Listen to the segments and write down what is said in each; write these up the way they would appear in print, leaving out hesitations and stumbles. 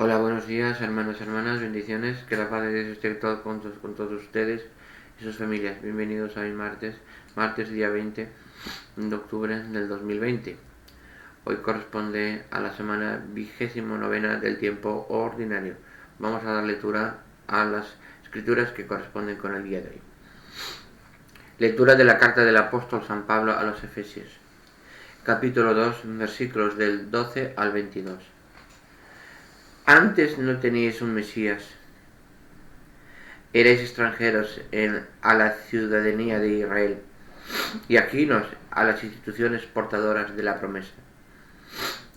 Hola, buenos días, hermanos, hermanas, bendiciones, que la paz de Dios esté con todos ustedes y sus familias. Bienvenidos a hoy martes día 20 de octubre del 2020. Hoy corresponde a la semana 29ª del tiempo ordinario. Vamos a dar lectura a las escrituras que corresponden con el día de hoy. Lectura de la carta del apóstol San Pablo a los Efesios, capítulo 2, versículos del 12 al 22. Antes no teníais un Mesías, erais extranjeros a la ciudadanía de Israel y ajenos a las instituciones portadoras de la promesa.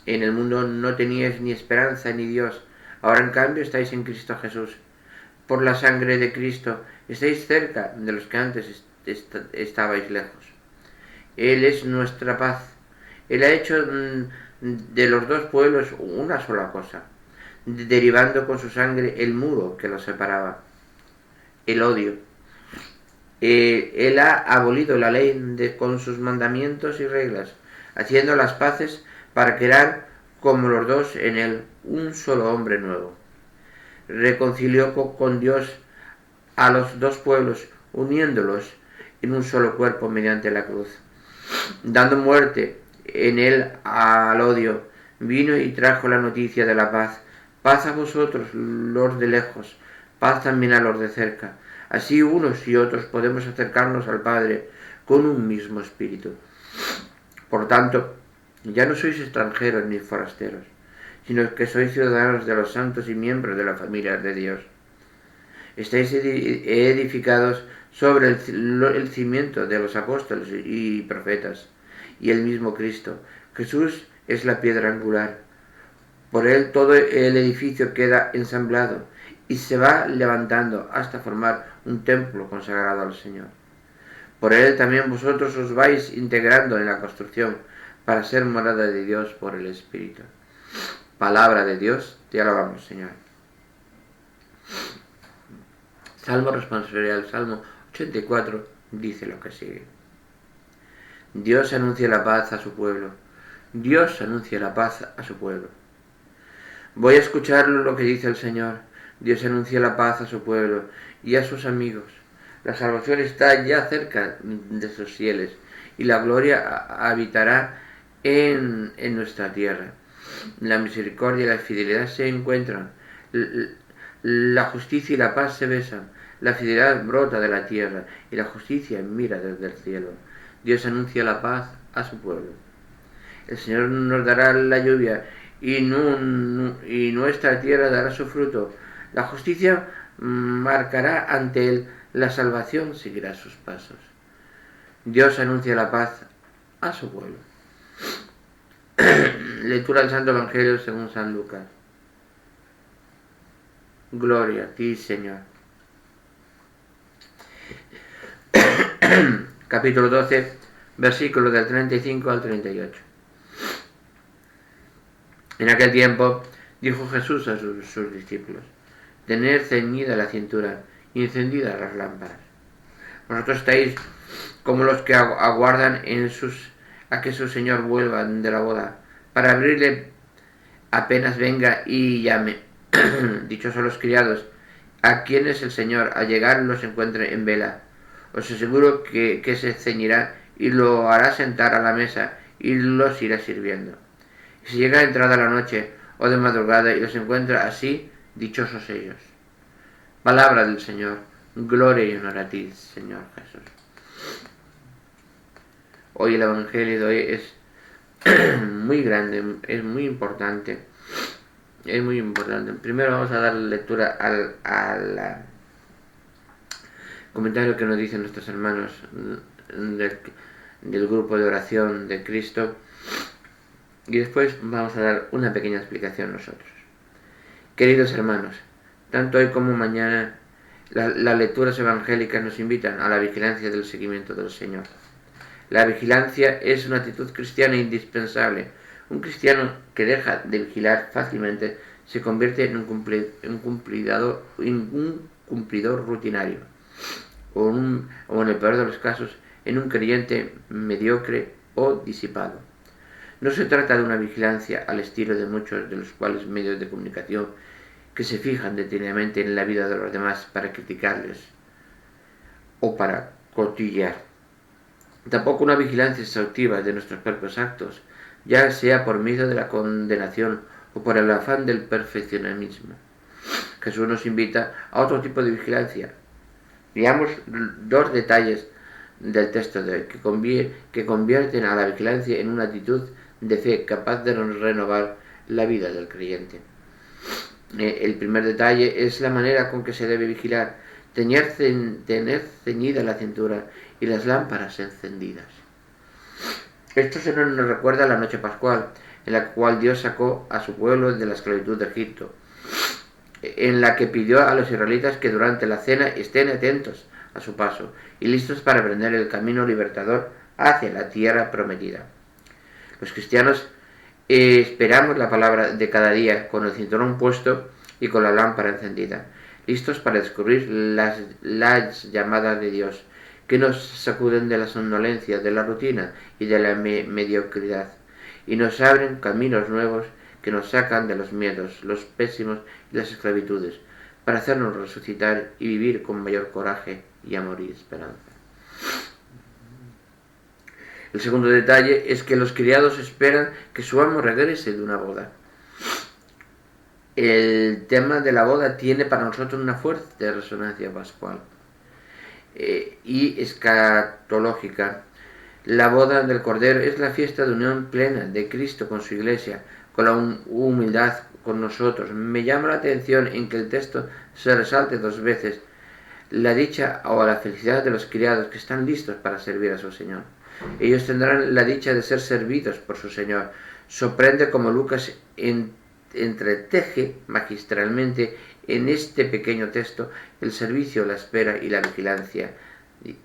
En el mundo no teníais ni esperanza ni Dios, ahora en cambio estáis en Cristo Jesús. Por la sangre de Cristo estáis cerca de los que antes estabais lejos. Él es nuestra paz. Él ha hecho de los dos pueblos una sola cosa, derribando con su sangre el muro que los separaba, el odio. Él ha abolido la ley con sus mandamientos y reglas, haciendo las paces para crear como los dos en él un solo hombre nuevo. Reconcilió con Dios a los dos pueblos, uniéndolos en un solo cuerpo mediante la cruz, dando muerte en él al odio. Vino y trajo la noticia de la paz. Paz a vosotros, los de lejos, paz también a los de cerca. Así unos y otros podemos acercarnos al Padre con un mismo espíritu. Por tanto, ya no sois extranjeros ni forasteros, sino que sois ciudadanos de los santos y miembros de la familia de Dios. Estáis edificados sobre el cimiento de los apóstoles y profetas, y el mismo Cristo. Jesús es la piedra angular. Por él todo el edificio queda ensamblado y se va levantando hasta formar un templo consagrado al Señor. Por él también vosotros os vais integrando en la construcción para ser morada de Dios por el Espíritu. Palabra de Dios, te alabamos, Señor. Salmo responsorial, Salmo 84, dice lo que sigue. Dios anuncia la paz a su pueblo. Dios anuncia la paz a su pueblo. Voy a escuchar lo que dice el Señor. Dios anuncia la paz a su pueblo y a sus amigos. La salvación está ya cerca de sus fieles y la gloria habitará en nuestra tierra. La misericordia y la fidelidad se encuentran. La justicia y la paz se besan. La fidelidad brota de la tierra y la justicia mira desde el cielo. Dios anuncia la paz a su pueblo. El Señor nos dará la lluvia y nuestra tierra dará su fruto. La justicia marcará ante él, la salvación seguirá sus pasos. Dios anuncia la paz a su pueblo. Lectura del Santo Evangelio según San Lucas. Gloria a ti, Señor. Capítulo 12, versículos del 35 al 38. En aquel tiempo dijo Jesús a sus discípulos: tened ceñida la cintura y encendidas las lámparas. Vosotros estáis como los que aguardan a que su Señor vuelva de la boda, para abrirle apenas venga y llame. Dichosos los criados, a quienes el Señor al llegar los encuentre en vela. Os aseguro que se ceñirá y lo hará sentar a la mesa y los irá sirviendo. Si llega entrada la noche o de madrugada y los encuentra así, dichosos ellos. Palabra del Señor. Gloria y honor a ti, Señor Jesús. Hoy el Evangelio de hoy es muy grande, es muy importante. Es muy importante. Primero vamos a dar lectura al comentario que nos dicen nuestros hermanos del grupo de oración de Cristo. Y después vamos a dar una pequeña explicación nosotros. Queridos hermanos, tanto hoy como mañana las lecturas evangélicas nos invitan a la vigilancia del seguimiento del Señor. La vigilancia es una actitud cristiana indispensable. Un cristiano que deja de vigilar fácilmente se convierte en un cumplidor rutinario, o en el peor de los casos, en un creyente mediocre o disipado. No se trata de una vigilancia al estilo de muchos de los cuales medios de comunicación que se fijan detenidamente en la vida de los demás para criticarles o para cotillear. Tampoco una vigilancia exhaustiva de nuestros propios actos, ya sea por medio de la condenación o por el afán del perfeccionismo. Jesús nos invita a otro tipo de vigilancia. Veamos dos detalles del texto de hoy que convierten a la vigilancia en una actitud de fe capaz de renovar la vida del creyente. El primer detalle es la manera con que se debe vigilar: tener ceñida la cintura y las lámparas encendidas. Esto se nos recuerda a la noche pascual, en la cual Dios sacó a su pueblo de la esclavitud de Egipto, en la que pidió a los israelitas que durante la cena estén atentos a su paso y listos para emprender el camino libertador hacia la tierra prometida. Los cristianos esperamos la palabra de cada día con el cinturón puesto y con la lámpara encendida, listos para descubrir las llamadas de Dios, que nos sacuden de la somnolencia, de la rutina y de la mediocridad, y nos abren caminos nuevos que nos sacan de los miedos, los pésimos y las esclavitudes, para hacernos resucitar y vivir con mayor coraje y amor y esperanza. El segundo detalle es que los criados esperan que su amo regrese de una boda. El tema de la boda tiene para nosotros una fuerte resonancia pascual y escatológica. La boda del Cordero es la fiesta de unión plena de Cristo con su Iglesia, con la humildad con nosotros. Me llama la atención en que el texto se resalte dos veces la dicha o la felicidad de los criados que están listos para servir a su Señor. Ellos tendrán la dicha de ser servidos por su Señor. Sorprende como Lucas entreteje magistralmente en este pequeño texto el servicio, la espera y la vigilancia,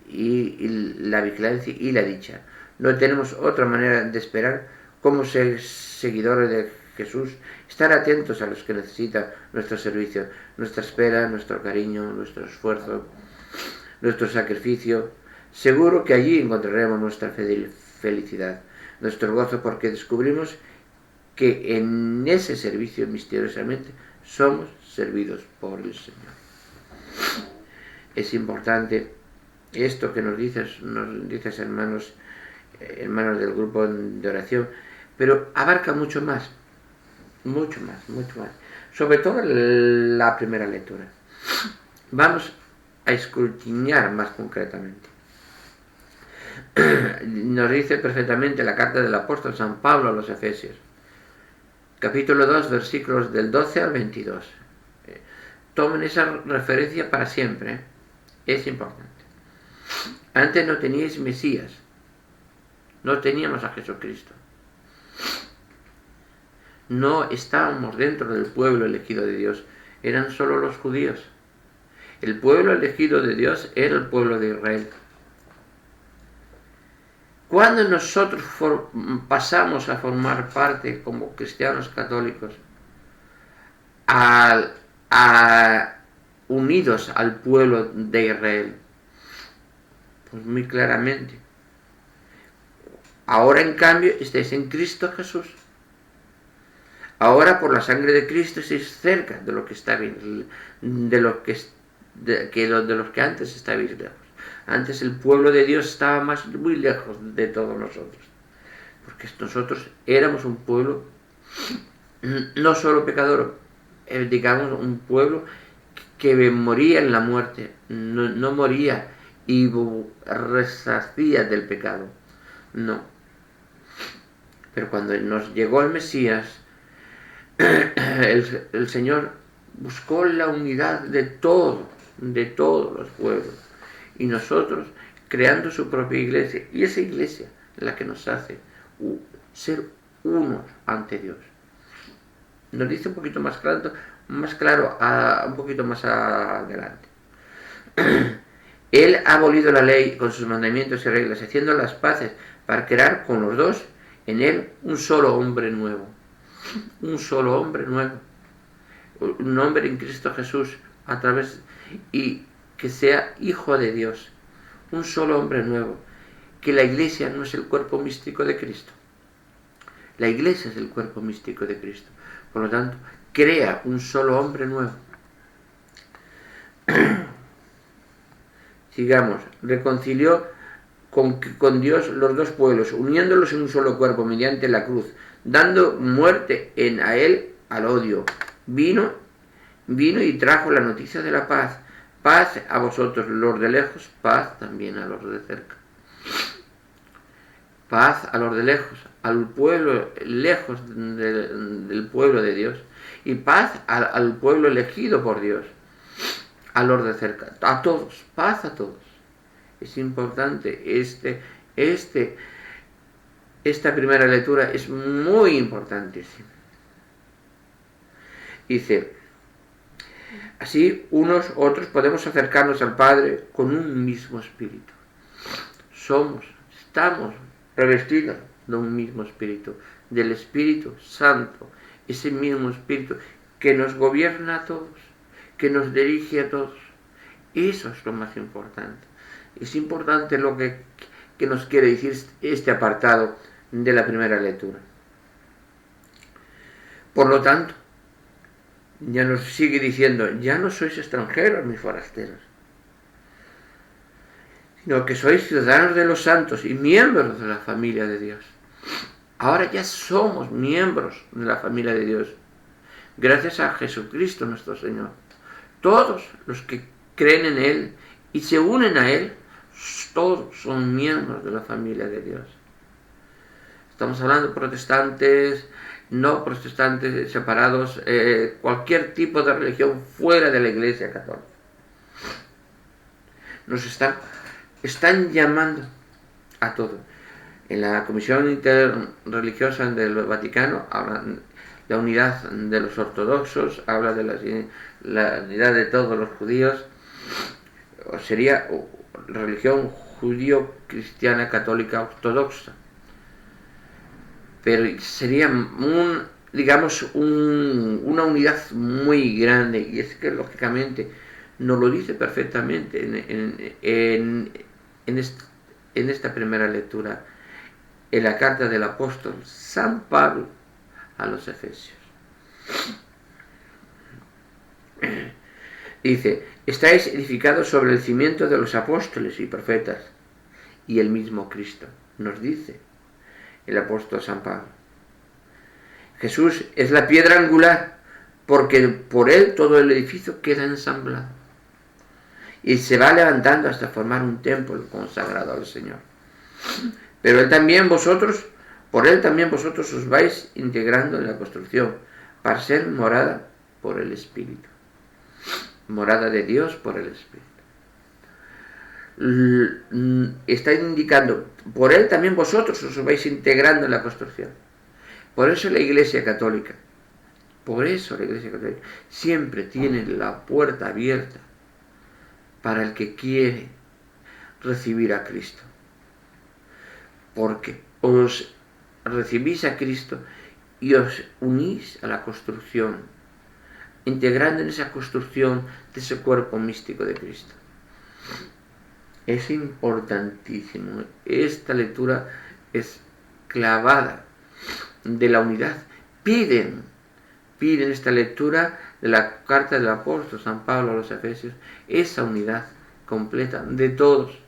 y la vigilancia y la dicha. No tenemos otra manera de esperar como seguidores de Jesús, estar atentos a los que necesitan nuestro servicio, nuestra espera, nuestro cariño, nuestro esfuerzo, nuestro sacrificio. Seguro que allí encontraremos nuestra felicidad, nuestro gozo, porque descubrimos que en ese servicio misteriosamente somos servidos por el Señor. Es importante esto que nos dices hermanos del grupo de oración, pero abarca mucho más, sobre todo la primera lectura. Vamos a escudriñar más concretamente. Nos dice perfectamente la carta del apóstol San Pablo a los Efesios, capítulo 2, versículos del 12 al 22. Tomen esa referencia para siempre, es importante. Antes no teníais Mesías, no teníamos a Jesucristo, no estábamos dentro del pueblo elegido de Dios, eran solo los judíos. El pueblo elegido de Dios era el pueblo de Israel. Cuando nosotros pasamos a formar parte como cristianos católicos, unidos al pueblo de Israel, pues muy claramente, ahora en cambio estáis en Cristo Jesús. Ahora por la sangre de Cristo estáis cerca de lo que está bien, de los que antes estabais lejos. Antes el pueblo de Dios estaba muy lejos de todos nosotros, porque nosotros éramos un pueblo no solo pecador, digamos un pueblo que moría en la muerte, no moría y resarcía del pecado, no. Pero cuando nos llegó el Mesías, el Señor buscó la unidad de todos los pueblos, y nosotros creando su propia iglesia, y esa iglesia es la que nos hace ser unos ante Dios. Nos dice un poquito más claro un poquito más adelante. Él ha abolido la ley con sus mandamientos y reglas, haciendo las paces para crear con los dos en él un solo hombre nuevo. Un solo hombre nuevo. Un hombre en Cristo Jesús, y que sea hijo de Dios. Un solo hombre nuevo. Que la iglesia no es el cuerpo místico de Cristo. La Iglesia es el cuerpo místico de Cristo. Por lo tanto, crea un solo hombre nuevo. Sigamos. Reconcilió con Dios los dos pueblos, uniéndolos en un solo cuerpo mediante la cruz, dando muerte a él al odio. Vino y trajo la noticia de la paz. Paz a vosotros los de lejos, paz también a los de cerca. Paz a los de lejos, al pueblo lejos del pueblo de Dios, y paz al pueblo elegido por Dios, a los de cerca, a todos, paz a todos. Es importante esta primera lectura es muy importantísima. Dice: así unos otros podemos acercarnos al Padre con un mismo espíritu. Estamos revestidos de un mismo espíritu, del Espíritu Santo, ese mismo espíritu que nos gobierna a todos, que nos dirige a todos. Eso es lo más importante. Es importante lo que nos quiere decir este apartado de la primera lectura. Por lo tanto, ya nos sigue diciendo: ya no sois extranjeros ni forasteros, sino que sois ciudadanos de los santos y miembros de la familia de Dios. Ahora ya somos miembros de la familia de Dios, gracias a Jesucristo nuestro Señor. Todos los que creen en Él y se unen a Él, todos son miembros de la familia de Dios. Estamos hablando de protestantes, no protestantes, separados, cualquier tipo de religión fuera de la Iglesia Católica. Nos están llamando a todos. En la Comisión Interreligiosa del Vaticano hablan la unidad de los ortodoxos, habla de la unidad de todos los judíos. Sería religión judío-cristiana católica ortodoxa. Pero sería una unidad muy grande, y es que lógicamente nos lo dice perfectamente en esta primera lectura, en la carta del apóstol San Pablo a los Efesios. Dice: estáis edificados sobre el cimiento de los apóstoles y profetas y el mismo Cristo, nos dice el apóstol San Pablo. Jesús es la piedra angular, porque por él todo el edificio queda ensamblado y se va levantando hasta formar un templo consagrado al Señor. Pero por él también vosotros os vais integrando en la construcción, para ser morada por el Espíritu. Morada de Dios por el Espíritu. Está indicando: por él también vosotros os vais integrando en la construcción. Por eso la Iglesia Católica siempre tiene la puerta abierta para el que quiere recibir a Cristo, porque os recibís a Cristo y os unís a la construcción, integrando en esa construcción de ese cuerpo místico de Cristo. Es importantísimo. Esta lectura es clavada de la unidad. Piden esta lectura de la carta del apóstol San Pablo a los Efesios, esa unidad completa de todos,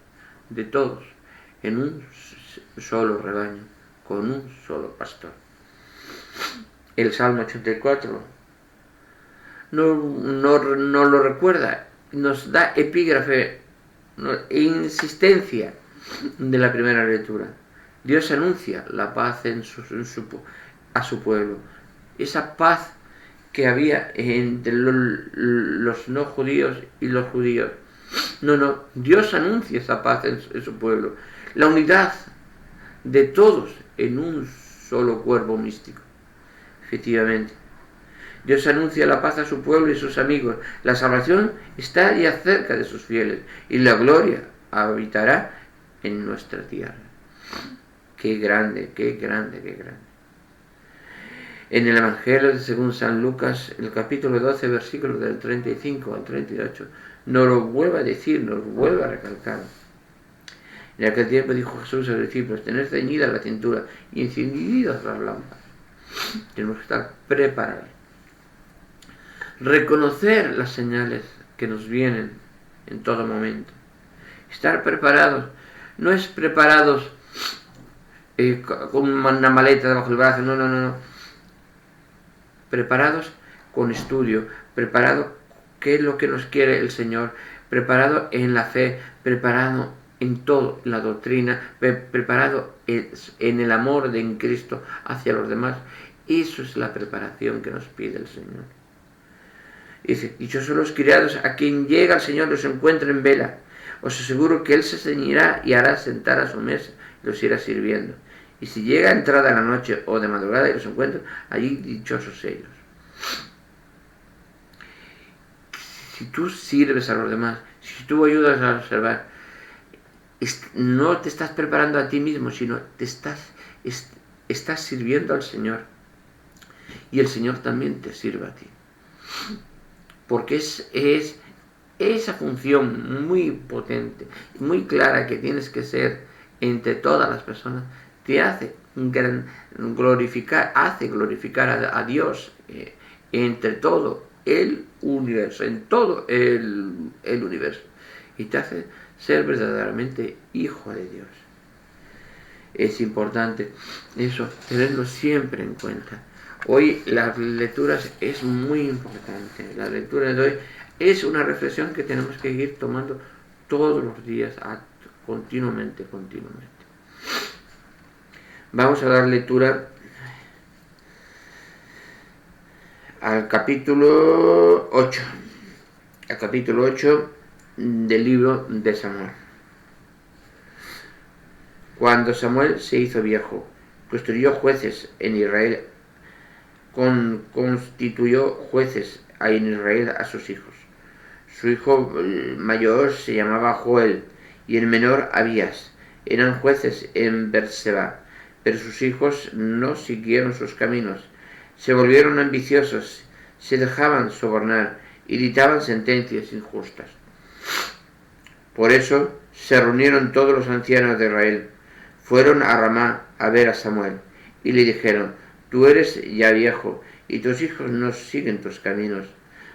en un solo rebaño, con un solo pastor. El Salmo 84 no lo recuerda, nos da epígrafe e insistencia de la primera lectura. Dios anuncia la paz a su pueblo, esa paz que había entre los no judíos y los judíos. Dios anuncia esa paz en su pueblo, la unidad de todos en un solo cuerpo místico. Efectivamente, Dios anuncia la paz a su pueblo y a sus amigos. La salvación está ya cerca de sus fieles y la gloria habitará en nuestra tierra. Qué grande, qué grande, qué grande. En el Evangelio de según San Lucas, el capítulo 12, versículos del 35 al 38, nos lo vuelve a decir, nos vuelve a recalcar. En aquel tiempo dijo Jesús a los discípulos: tened ceñida la cintura y encendidas las lámparas. Tenemos que estar preparados. Reconocer las señales que nos vienen en todo momento. Estar preparados. No es preparados con una maleta debajo del brazo. No. Preparados con estudio. Preparado qué es lo que nos quiere el Señor. Preparado en la fe. Preparado en todo, la doctrina. Preparado en el amor de Cristo hacia los demás. Eso es la preparación que nos pide el Señor. Dice: dichosos los criados a quien llega el Señor los encuentra en vela. Os aseguro que Él se ceñirá y hará sentar a su mesa y los irá sirviendo. Y si llega entrada la noche o de madrugada y los encuentra, allí dichosos ellos. Si tú sirves a los demás, si tú ayudas a observar, no te estás preparando a ti mismo, sino te estás sirviendo al Señor. Y el Señor también te sirve a ti. Porque es esa función muy potente, muy clara que tienes que ser entre todas las personas, te hace glorificar a Dios entre todo el universo, en todo el universo. Y te hace ser verdaderamente hijo de Dios. Es importante eso, tenerlo siempre en cuenta. Hoy las lecturas es muy importante. La lectura de hoy es una reflexión que tenemos que ir tomando todos los días, continuamente. Vamos a dar lectura al capítulo 8. Al capítulo 8 del libro de Samuel. Cuando Samuel se hizo viejo, construyó jueces en Israel. Constituyó jueces en Israel a sus hijos. Su hijo mayor se llamaba Joel y el menor Abías. Eran jueces en Berseba, pero sus hijos no siguieron sus caminos. Se volvieron ambiciosos, se dejaban sobornar y dictaban sentencias injustas. Por eso se reunieron todos los ancianos de Israel. Fueron a Ramá a ver a Samuel y le dijeron: tú eres ya viejo y tus hijos no siguen tus caminos.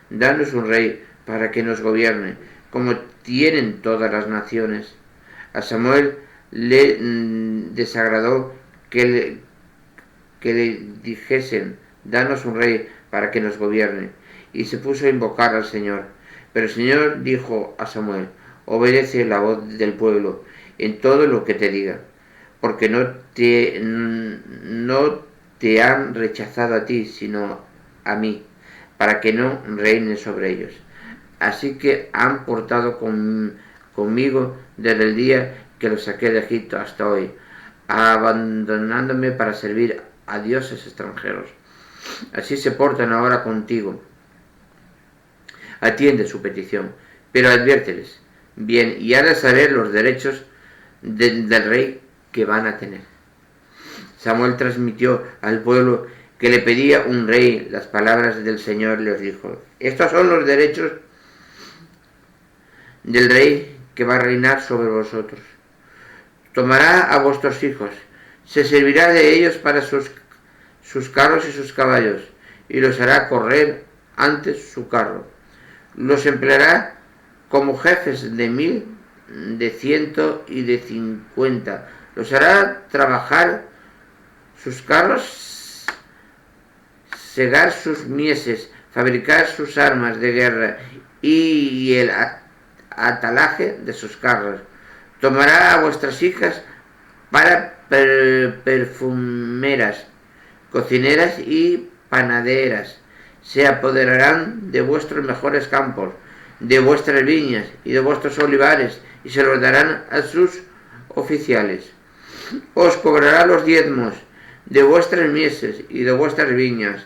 Danos un rey para que nos gobierne, como tienen todas las naciones. A Samuel le desagradó que le dijesen: danos un rey para que nos gobierne, y se puso a invocar al Señor. Pero el Señor dijo a Samuel: obedece la voz del pueblo en todo lo que te diga, porque no te han rechazado a ti, sino a mí, para que no reine sobre ellos. Así que han portado conmigo desde el día que los saqué de Egipto hasta hoy, abandonándome para servir a dioses extranjeros. Así se portan ahora contigo. Atiende su petición, pero adviérteles bien y hazles saber los derechos del rey que van a tener. Samuel transmitió al pueblo que le pedía un rey las palabras del Señor. Les dijo: estos son los derechos del rey que va a reinar sobre vosotros. Tomará a vuestros hijos, se servirá de ellos para sus carros y sus caballos, y los hará correr antes su carro. Los empleará como jefes de 1000, de 100 y de 50. Los hará trabajar sus carros, segar sus mieses, fabricar sus armas de guerra y el atalaje de sus carros. Tomará a vuestras hijas para perfumeras, cocineras y panaderas. Se apoderarán de vuestros mejores campos, de vuestras viñas y de vuestros olivares, y se los darán a sus oficiales. Os cobrará los diezmos de vuestras mieses y de vuestras viñas,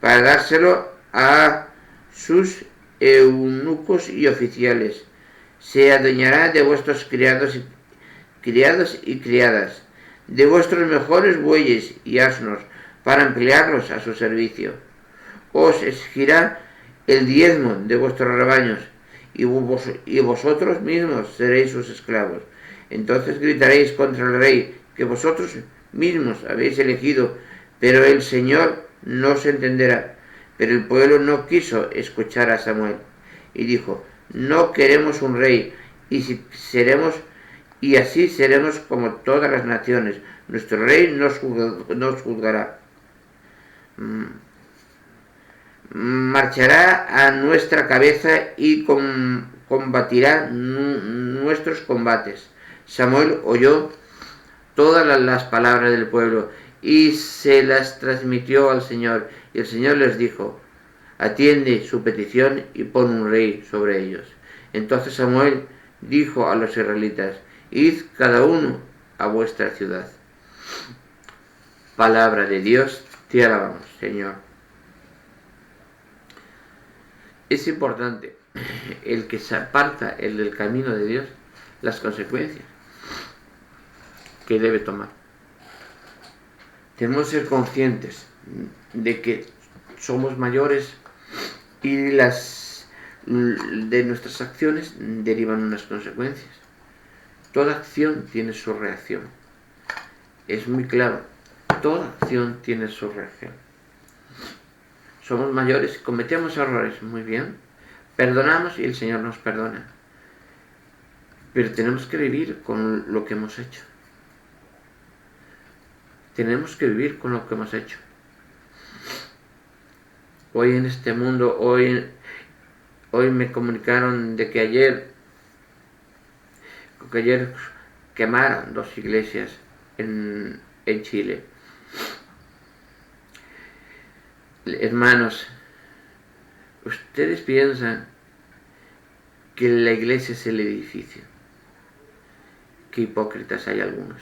para dárselo a sus eunucos y oficiales. Se adueñará de vuestros criados y criadas, de vuestros mejores bueyes y asnos, para emplearlos a su servicio. Os exigirá el diezmo de vuestros rebaños, y vosotros mismos seréis sus esclavos. Entonces gritaréis contra el rey que vosotros mismos habéis elegido, pero el Señor no se entenderá. Pero el pueblo no quiso escuchar a Samuel y dijo: no queremos un rey, y así seremos como todas las naciones. Nuestro rey nos juzgará. Marchará a nuestra cabeza y combatirá nuestros combates. Samuel oyó todas las palabras del pueblo y se las transmitió al Señor. Y el Señor les dijo: atiende su petición y pon un rey sobre ellos. Entonces Samuel dijo a los israelitas: id cada uno a vuestra ciudad. Palabra de Dios, te alabamos, Señor. Es importante el que se aparta el del camino de Dios, las consecuencias que debe tomar. Tenemos que ser conscientes de que somos mayores y de nuestras acciones derivan unas consecuencias. Toda acción tiene su reacción. Es muy claro, toda acción tiene su reacción. Somos mayores, cometemos errores, muy bien, perdonamos y el Señor nos perdona. Pero tenemos que vivir con lo que hemos hecho. Tenemos que vivir con lo que hemos hecho. Hoy en este mundo, hoy me comunicaron de que ayer quemaron 2 iglesias en Chile. Hermanos, ustedes piensan que la iglesia es el edificio. Qué hipócritas hay algunos.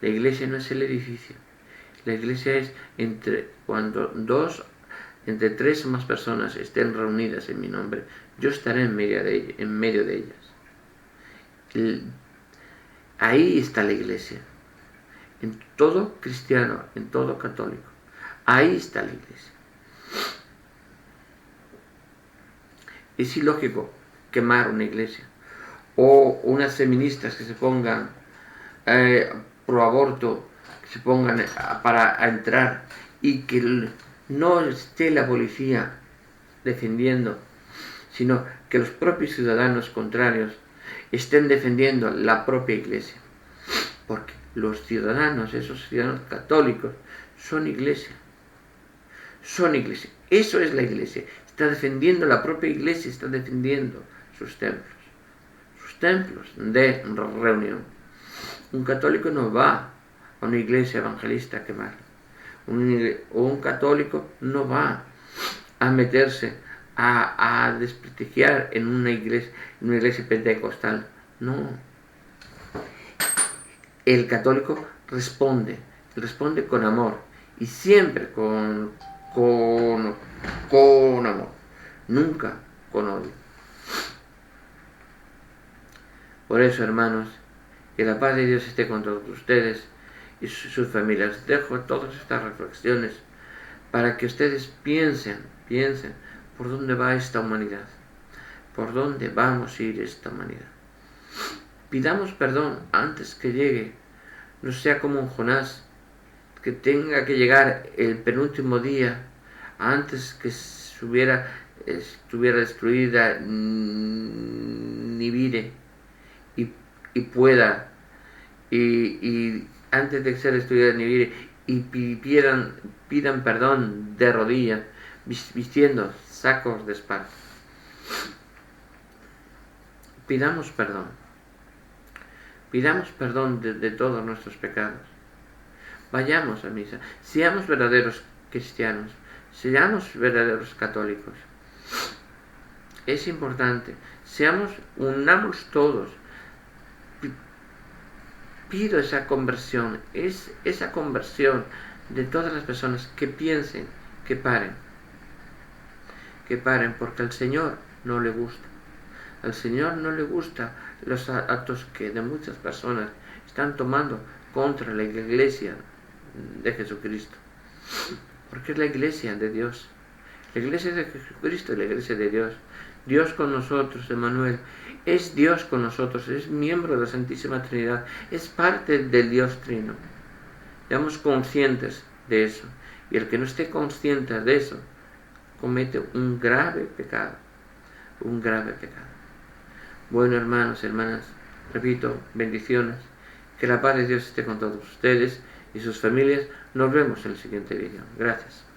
La iglesia no es el edificio. La iglesia es cuando 3 o más personas estén reunidas en mi nombre, yo estaré en medio de ellas. Ahí está la iglesia. En todo cristiano, en todo católico. Ahí está la iglesia. Es ilógico quemar una iglesia. O unas feministas que se pongan pro aborto, que se pongan para entrar y que no esté la policía defendiendo, sino que los propios ciudadanos contrarios estén defendiendo la propia iglesia. Porque los ciudadanos, esos ciudadanos católicos, son iglesia. Son iglesia. Eso es la iglesia. Está defendiendo la propia iglesia, está defendiendo sus templos. Sus templos de reunión. Un católico no va a una iglesia evangelista a quemar. Un católico no va a meterse a desprestigiar en una iglesia pentecostal. No. El católico responde con amor y siempre con amor, nunca con odio. Por eso, hermanos, que la paz de Dios esté con todos ustedes y sus familias. Dejo todas estas reflexiones para que ustedes piensen por dónde va esta humanidad, por dónde vamos a ir esta humanidad. Pidamos perdón antes que llegue, no sea como un Jonás, que tenga que llegar el penúltimo día, antes que estuviera destruida Nínive y pueda, y antes de ser destruida Nínive, y pidan perdón de rodillas, vistiendo sacos de espada. Pidamos perdón de todos nuestros pecados. Vayamos a misa, seamos verdaderos cristianos, seamos verdaderos católicos. Es importante, unamos todos. Pido esa conversión, esa conversión de todas las personas que piensen, que paren, porque al Señor no le gusta. Al Señor no le gusta los actos que de muchas personas están tomando contra la iglesia de Jesucristo. Porque es la iglesia de Dios. La iglesia de Jesucristo, la iglesia de Dios. Dios con nosotros, Emmanuel. Es Dios con nosotros, es miembro de la Santísima Trinidad, es parte del Dios Trino. Seamos conscientes de eso. Y el que no esté consciente de eso, comete un grave pecado. Un grave pecado. Bueno, hermanos, hermanas, repito, bendiciones. Que la paz de Dios esté con todos ustedes y sus familias. Nos vemos en el siguiente vídeo. Gracias.